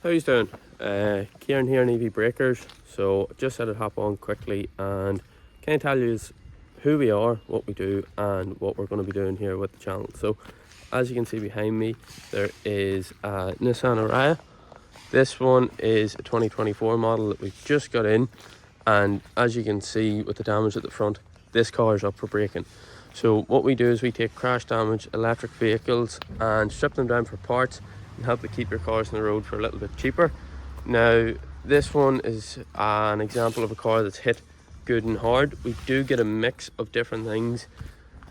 How you doing? Ciaran here in EV Breakers. So just said I'd hop on quickly and kind of tell you who we are, what we do, and what we're going to be doing here with the channel. So as you can see behind me, there is a Nissan Ariya. This one is a 2024 model that we've just got in, and as you can see with the damage at the front, this car is up for breaking. So what we do is we take crash damage electric vehicles and strip them down for parts and help to keep your cars on the road for a little bit cheaper. Now this one is an example of a car that's hit good and hard. We do get a mix of different things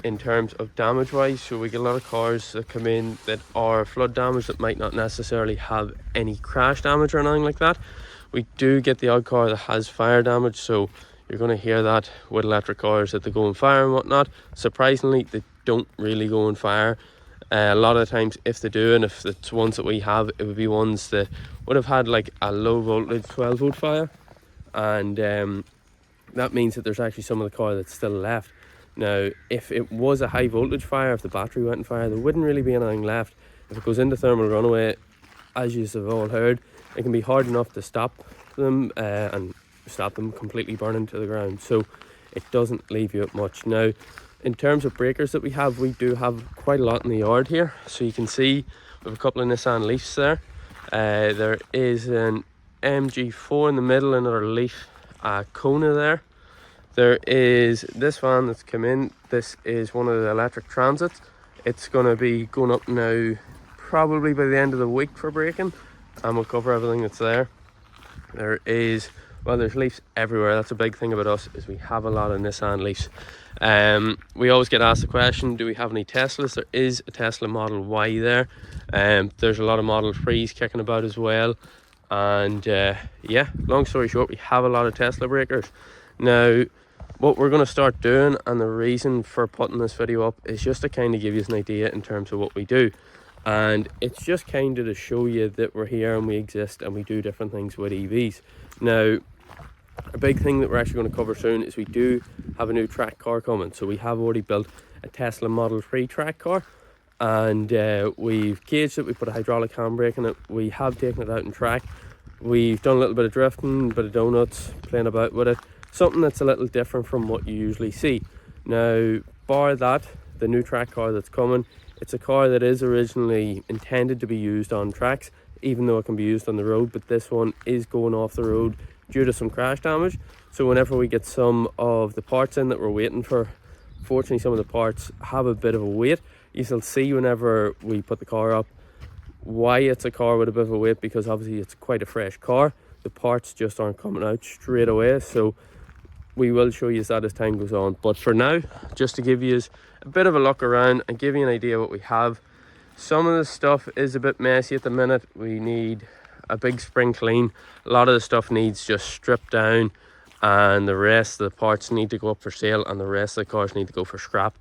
in terms of damage wise, so we get a lot of cars that come in that are flood damage that might not necessarily have any crash damage or anything like that. We do get the odd car that has fire damage, so you're going to hear that with electric cars that they go on fire and whatnot. Surprisingly, they don't really go on fire. A lot of the times, if they do, and if it's ones that we have, it would be ones that would have had like a low voltage 12 volt fire, and that means that there's actually some of the car that's still left. Now if it was a high voltage fire, if the battery went on fire, there wouldn't really be anything left. If it goes into thermal runaway, as you have all heard, it can be hard enough to stop them and stop them completely burning to the ground, so it doesn't leave you at much. Now in terms of breakers that we do have quite a lot in the yard here. So you can see we have a couple of Nissan Leafs there. There is an MG4 in the middle, another Leaf Kona there. There is this van that's come in. This is one of the electric transits. It's going to be going up now probably by the end of the week for breaking, and we'll cover everything that's there. There's Leafs everywhere. That's a big thing about us, is we have a lot of Nissan Leafs. We always get asked the question, do we have any Teslas? There is a Tesla Model Y there. There's a lot of Model 3s kicking about as well. And yeah, long story short, we have a lot of Tesla breakers. Now what we're going to start doing, and the reason for putting this video up, is just to kind of give you an idea in terms of what we do. And it's just kind of to show you that we're here and we exist and we do different things with EVs. Now a big thing that we're actually going to cover soon is we do have a new track car coming. So we have already built a Tesla Model 3 track car, and we've gauged it, we put a hydraulic handbrake in it, we have taken it out in track, we've done a little bit of drifting, a bit of donuts, playing about with it, something that's a little different from what you usually see. Now bar that, the new track car that's coming, it's a car that is originally intended to be used on tracks, even though it can be used on the road, but this one is going off the road due to some crash damage. So whenever we get some of the parts in that we're waiting for, fortunately some of the parts have a bit of a wait. You'll see whenever we put the car up why it's a car with a bit of a wait, because obviously it's quite a fresh car. The parts just aren't coming out straight away, so we will show you that as time goes on. But for now, just to give you a bit of a look around and give you an idea what we have. Some of the stuff is a bit messy at the minute. We need a big spring clean. A lot of the stuff needs just stripped down, and the rest of the parts need to go up for sale, and the rest of the cars need to go for scrap.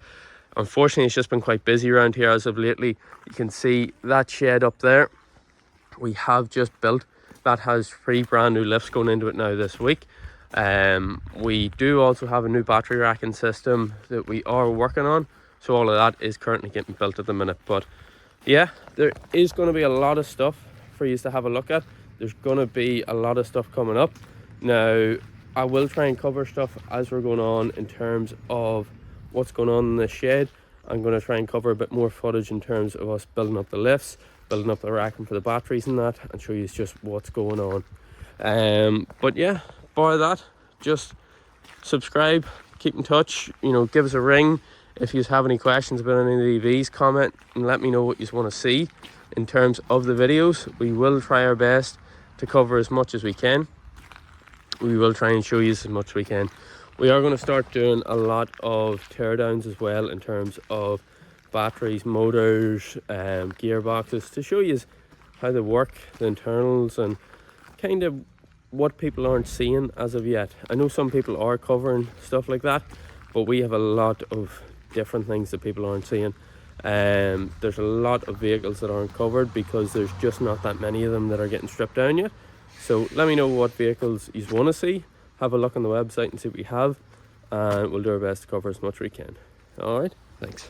Unfortunately, it's just been quite busy around here as of lately. You can see that shed up there we have just built. That has 3 brand new lifts going into it now this week. We do also have a new battery racking system that we are working on, so all of that is currently getting built at the minute. But yeah, there is going to be a lot of stuff for you to have a look at. There's going to be a lot of stuff coming up. Now I will try and cover stuff as we're going on in terms of what's going on in the shed. I'm going to try and cover a bit more footage in terms of us building up the lifts, building up the racking for the batteries and that, and show you just what's going on. But yeah, bar that, just subscribe, keep in touch, give us a ring if you have any questions about any of the EVs. Comment and let me know what you want to see in terms of the videos. We will try our best to cover as much as we can. We will try and show you as much as we can. We are going to start doing a lot of teardowns as well in terms of batteries, motors, gearboxes, to show you how they work, the internals, and kind of what people aren't seeing as of yet. I know some people are covering stuff like that, but we have a lot of different things that people aren't seeing. There's a lot of vehicles that aren't covered because there's just not that many of them that are getting stripped down yet. So let me know what vehicles you want to see. Have a look on the website and see what we have, and we'll do our best to cover as much as we can. All right, thanks.